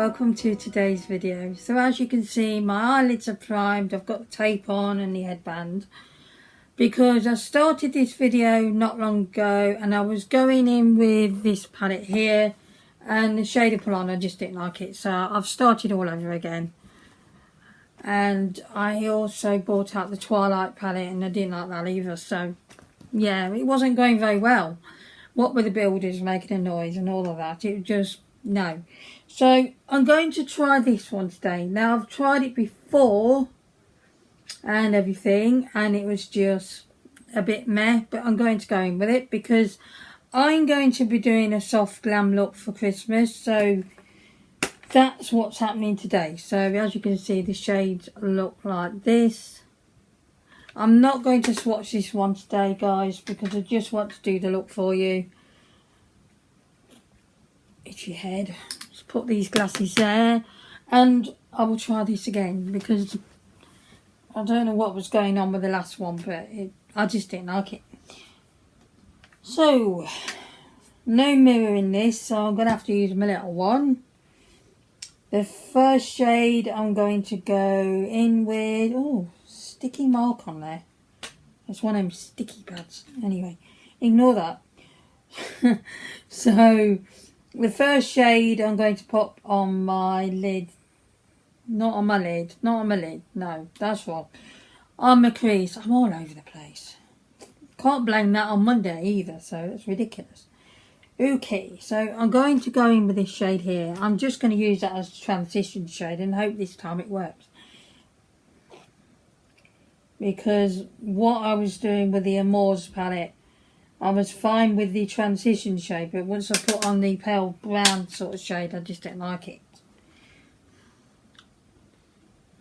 welcome to today's video. So as you can see, my eyelids are primed, I've got the tape on and the headband because I started this video not long ago and I was going in with this palette here and the shade I put on, I just didn't like it, so I've started all over again. And I also brought out the Twilight palette and I didn't like that either, so yeah, it wasn't going very well. What with the builders making a noise and all of that, it just, no. So I'm going to try this one today. Now I've tried it before and everything and it was just a bit meh, but I'm going to go in with it because I'm going to be doing a soft glam look for Christmas, so that's what's happening today. So as you can see, the shades look like this. I'm not going to swatch this one today, guys, because I just want to do the look for you. Itchy head. Just put these glasses there and I will try this again because I don't know what was going on with the last one, but I just didn't like it. So, no mirror in this, so I'm going to have to use my little one. The first shade I'm going to go in with, oh, sticky mark on there. It's one of them sticky pads. Anyway, ignore that. So, the first shade I'm going to pop on my lid. Not on my lid. Not on my lid. No, that's wrong. On my crease. I'm all over the place. Can't blame that on Monday either, so that's ridiculous. Okay, so I'm going to go in with this shade here. I'm just going to use that as a transition shade and hope this time it works. Because what I was doing with the Amours palette, I was fine with the transition shade, but once I put on the pale brown sort of shade, I just didn't like it.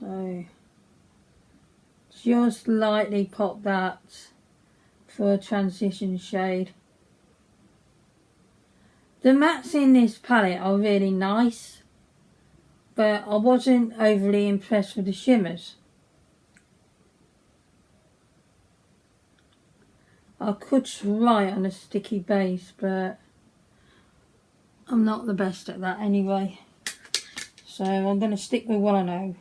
So, just lightly pop that for a transition shade. The mattes in this palette are really nice, but I wasn't overly impressed with the shimmers. I could try it on a sticky base, but I'm not the best at that anyway. So I'm going to stick with what I know.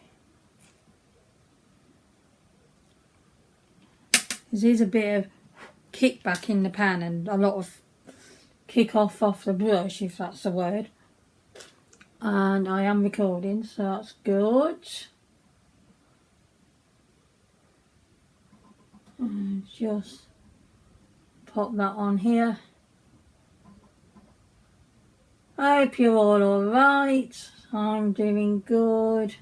There's a bit of kickback in the pan and a lot of kick off the brush, if that's the word. And I am recording, so that's good. And just pop that on here. I hope you're all alright. I'm doing good.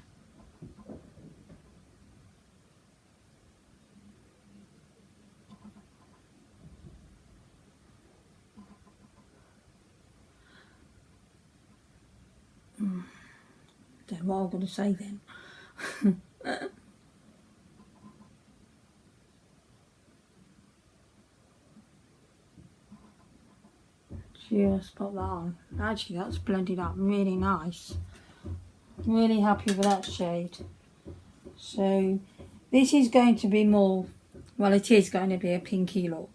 Don't know what I'm going to say then. Just pop that on. Actually, that's blended up really nice. Really happy with that shade. So this is going to be more, well, it is going to be a pinky look.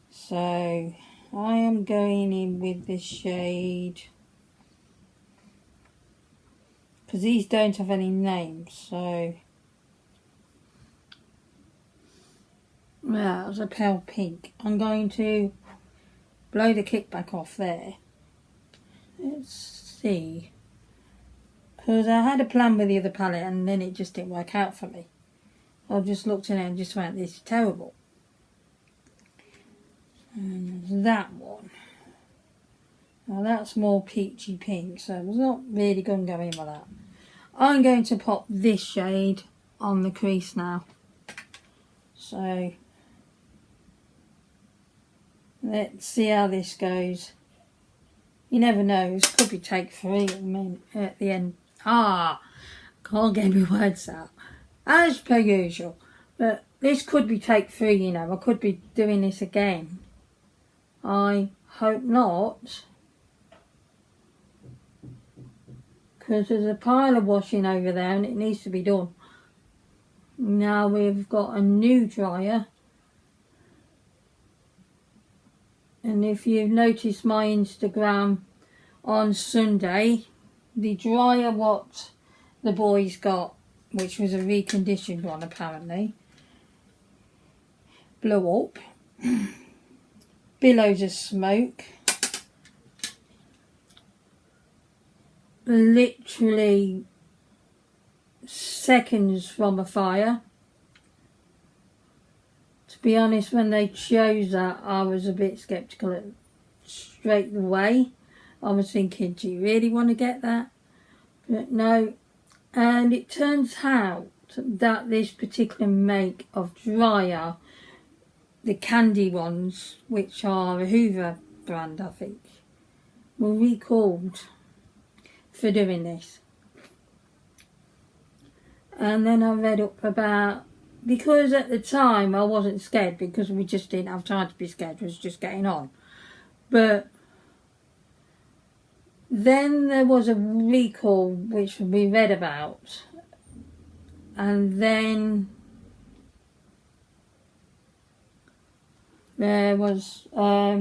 So I am going in with this shade because these don't have any names. So yeah, it's a pale pink. I'm going to blow the kickback off there. Let's see. Because I had a plan with the other palette and then it just didn't work out for me. I just looked in it and just went, this is terrible. And there's that one. Now that's more peachy pink, so it's not really going to go in with that. I'm going to pop this shade on the crease now. So let's see how this goes. You never know, this could be take 3 at the end. Can't get my words out. As per usual. But this could be take 3, you know. I could be doing this again. I hope not. Because there's a pile of washing over there and it needs to be done. Now we've got a new dryer. And if you've noticed my Instagram on Sunday, the dryer what the boys got, which was a reconditioned one apparently, blew up. Billows of smoke. Literally seconds from a fire. To be honest, when they chose that, I was a bit sceptical straight away. I was thinking, do you really want to get that? But no. And it turns out that this particular make of dryer, the candy ones, which are a Hoover brand, I think, were recalled for doing this. And then I read up about, because at the time I wasn't scared because we just didn't have time to be scared, it was just getting on. But then there was a recall which we read about, and then there was, I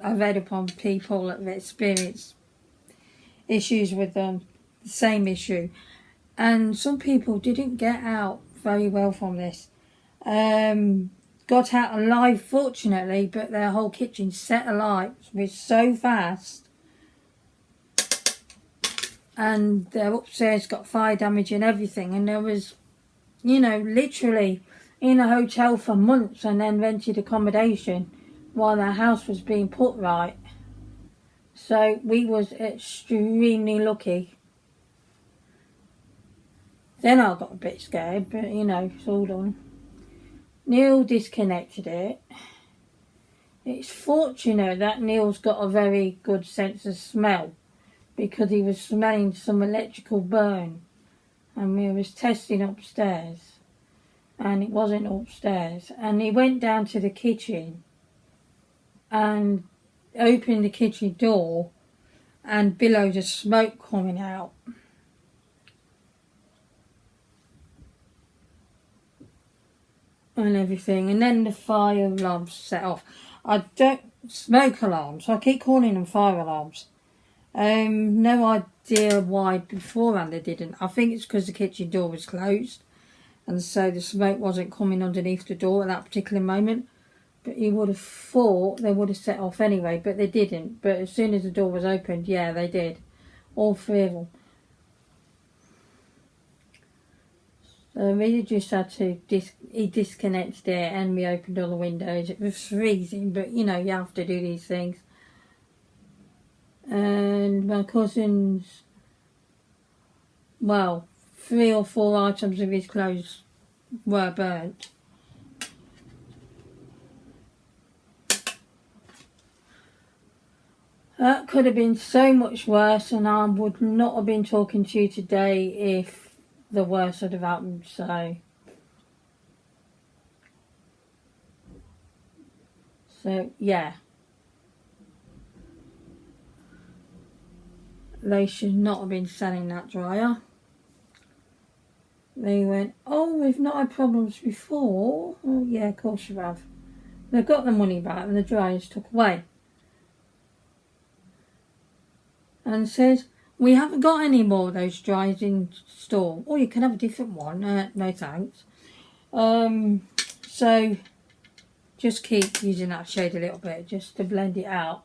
read upon people that have experienced issues with the same issue, and some people didn't get out very well from this. Got out alive fortunately, but their whole kitchen set alight was so fast, and their upstairs got fire damage and everything, and there was, you know, literally in a hotel for months and then rented accommodation while their house was being put right. So we was extremely lucky. Then I got a bit scared, but you know, it's all done. Neil disconnected it. It's fortunate that Neil's got a very good sense of smell, because he was smelling some electrical burn, and we was testing upstairs and it wasn't upstairs, and he went down to the kitchen and opened the kitchen door and billows of smoke coming out. And everything, and then the fire alarms set off. I don't smoke alarms, I keep calling them fire alarms. No idea why beforehand they didn't. I think it's because the kitchen door was closed, and so the smoke wasn't coming underneath the door at that particular moment. But you would have thought they would have set off anyway, but they didn't. But as soon as the door was opened, yeah, they did. All three of them. So we just had to, he disconnected it and we opened all the windows. It was freezing, but you know, you have to do these things. And my cousin's, well, 3 or 4 items of his clothes were burnt. That could have been so much worse, and I would not have been talking to you today if the worst had have happened. So yeah, they should not have been selling that dryer. They went, oh, we've not had problems before. Oh yeah, of course you have. They got the money back and the dryers took away. And says, we haven't got any more of those dryers in store. Or you can have a different one. No thanks. So just keep using that shade a little bit, just to blend it out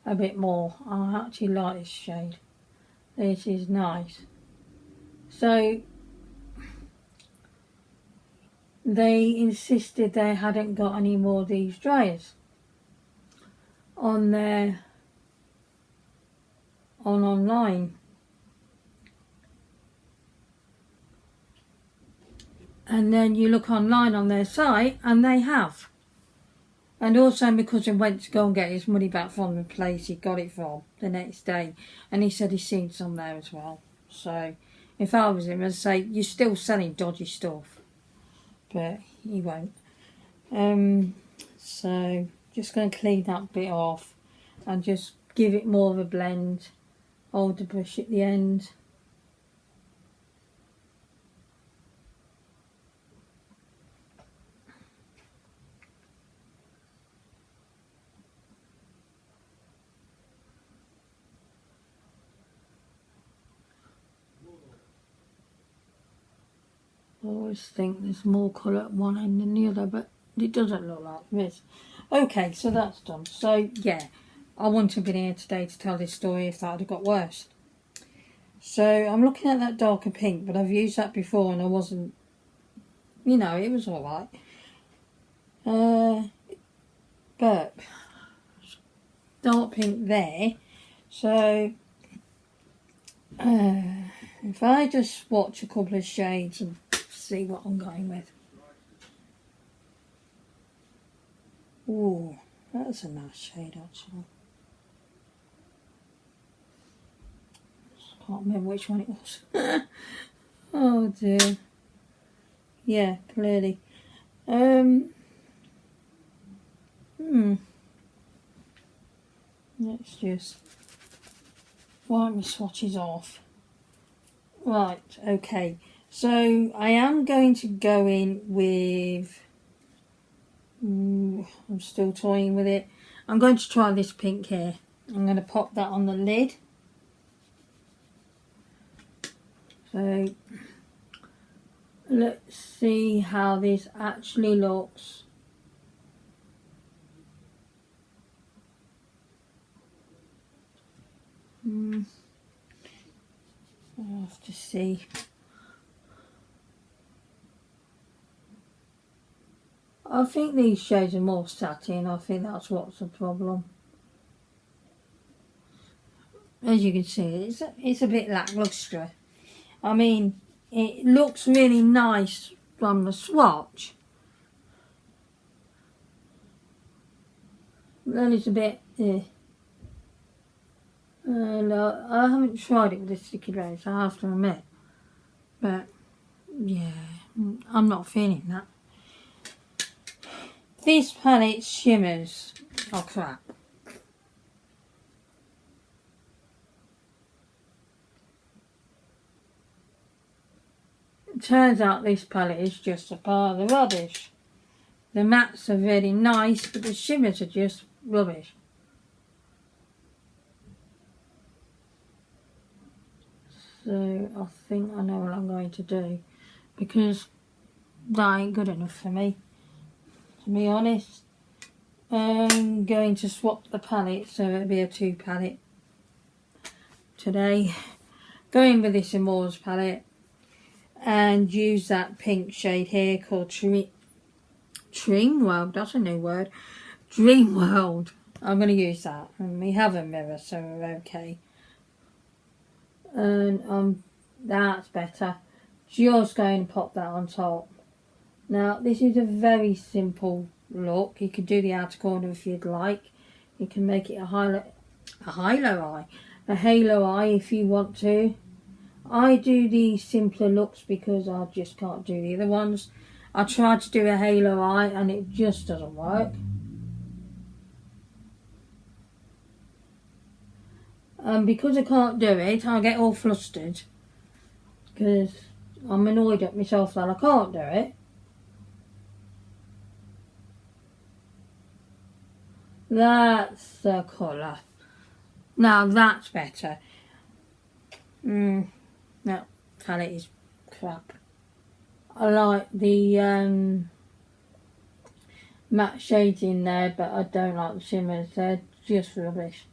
a bit more. I actually like this shade. This is nice. So they insisted they hadn't got any more of these dryers on their online. And then you look online on their site and they have. And also my cousin went to go and get his money back from the place he got it from the next day, and he said he's seen some there as well. So if I was him, I'd say you're still selling dodgy stuff, but he won't. So just going to clean that bit off and just give it more of a blend. Hold the brush at the end. I always think there's more colour at one end than the other, but it doesn't look like this. Okay, so that's done. So yeah, I wouldn't have been here today to tell this story if that had got worse. So I'm looking at that darker pink, but I've used that before and I wasn't, you know, it was alright. But dark pink there. So if I just swatch a couple of shades and see what I'm going with. Ooh, that's a nice shade actually. Can't remember which one it was. Oh dear. Yeah, clearly. Let's just wipe my swatches off. Right, okay. So I am going to go in with... I'm still toying with it. I'm going to try this pink here. I'm going to pop that on the lid. So let's see how this actually looks. I'll have to see. I think these shades are more satin. I think that's what's the problem. As you can see, it's a bit lacklustre. I mean, it looks really nice from the swatch. Then it's a bit... no, I haven't tried it with the sticky base, I have to admit. But, yeah, I'm not feeling that. This palette's shimmers are crap. It turns out this palette is just a pile of rubbish. The mattes are very nice, but the shimmers are just rubbish. So I think I know what I'm going to do, because that ain't good enough for me, to be honest. I'm going to swap the palette, so it'll be a 2 palette today. Going with this Amores palette and use that pink shade here called Dream World. That's a new word. Dream World. I'm going to use that, and we have a mirror, so we're okay. And that's better. Just going to pop that on top. Now this is a very simple look. You can do the outer corner if you'd like. You can make it a halo eye if you want to. I do the simpler looks because I just can't do the other ones. I tried to do a halo eye and it just doesn't work. And because I can't do it, I get all flustered because I'm annoyed at myself that I can't do it. That's the colour. Now that's better. That palette is crap. I like the matte shades in there, but I don't like the shimmers. They're just rubbish.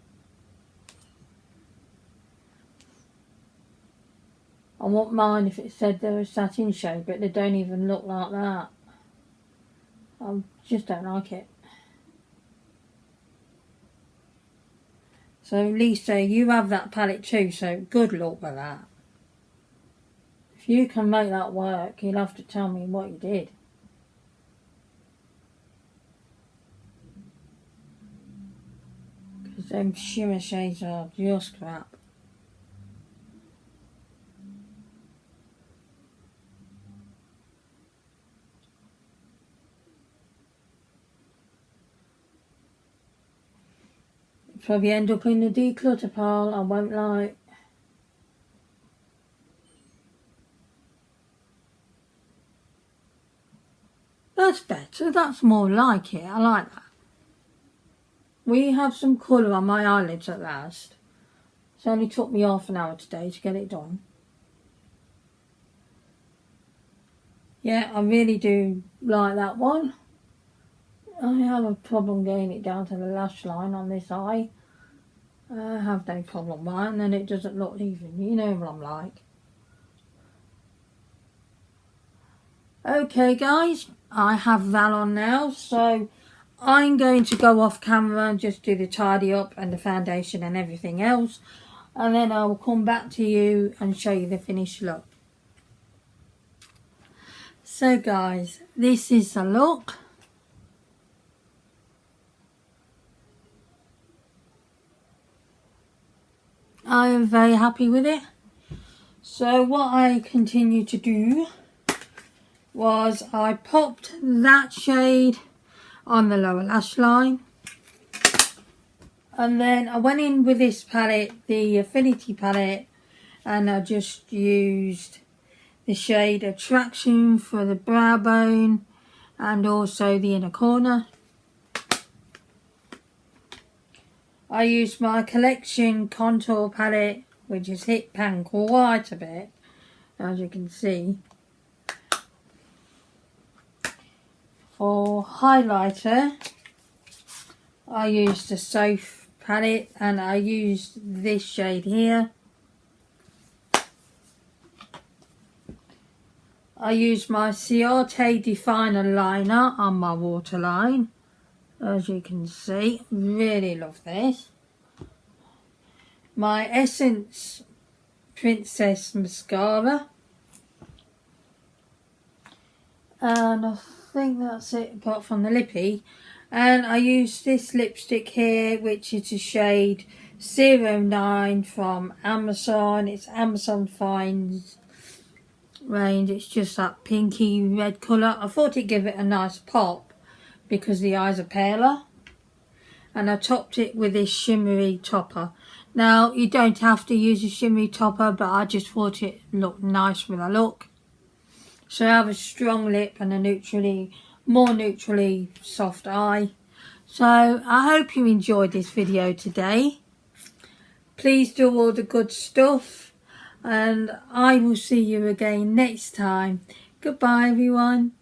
I wouldn't mind if it said they were a satin shade, but they don't even look like that. I just don't like it. So Lisa, you have that palette too, so good luck with that. If you can make that work, you'll have to tell me what you did. Because them shimmer shades are just crap. Probably end up in the declutter pile, I won't lie. That's better, that's more like it, I like that. We have some colour on my eyelids at last. It's only took me half an hour today to get it done. Yeah, I really do like that one. I have a problem getting it down to the lash line on this eye. I have no problem with it, and then it doesn't look even. You know what I'm like. Okay guys, I have that on now, so I'm going to go off camera and just do the tidy up and the foundation and everything else, and then I will come back to you and show you the finished look. So guys, this is the look. I am very happy with it. So what I continued to do was I popped that shade on the lower lash line, and then I went in with this palette, the Affinity palette, and I just used the shade Attraction for the brow bone and also the inner corner. I used my Collection contour palette, which has hit pan quite a bit, as you can see. For highlighter, I used the Soph palette and I used this shade here. I used my Ciate Definer liner on my waterline, as you can see. Really love this. My Essence Princess mascara, and I think that's it apart from the lippy. And I used this lipstick here, which is a shade 09 from Amazon. It's Amazon Finds range. It's just that pinky red colour. I thought it'd give it a nice pop because the eyes are paler. And I topped it with this shimmery topper. Now, you don't have to use a shimmery topper, but I just thought it looked nice with a look. So I have a strong lip and a more neutrally soft eye. So I hope you enjoyed this video today. Please do all the good stuff, and I will see you again next time. Goodbye everyone.